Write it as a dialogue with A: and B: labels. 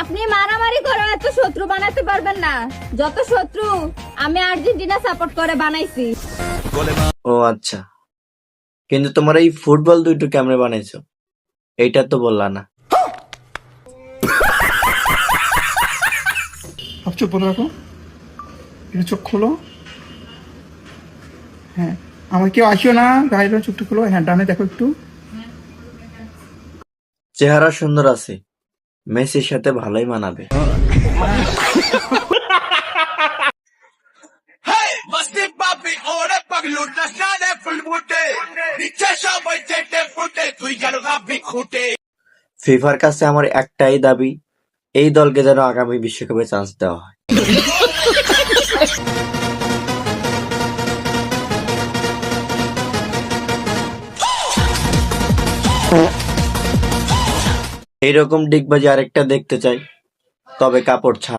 A: আপনি মারামারি করে এত শত্রু বানাতে পারবেন না। যত শত্রু আমি আর্জেন্টিনা সাপোর্ট করে বানাইছি।
B: ও আচ্ছা, কিন্তু তোমার এই ফুটবল দুইটো কেমনে বানাইছো এইটা তো বললা না।
C: সব চোখ বন্ধ রাখো, এটা চোখ খোলো। হ্যাঁ, আমার কেউ আসিও না, গাড়িটা চোখটা খোলো। হ্যাঁ, ডানে দেখো একটু।
B: চেহারা সুন্দর আছে, মেসির সাথে ভালোই মানাবে।
D: मस्ती पापी ओरे पगलू नशा ने फुल बूटे नीचे सबाई चेटे फुटे তুই গেল গাবি খুঁটে।
B: ফিফার কাছে আমার একটাই দাবি, এই দলকে যেন আগামী বিশ্বকাপে চান্স দেওয়া হয়। এইরকম ডিগবাজি আরেকটা দেখতে চাই, তবে কাপড় ছাড়া।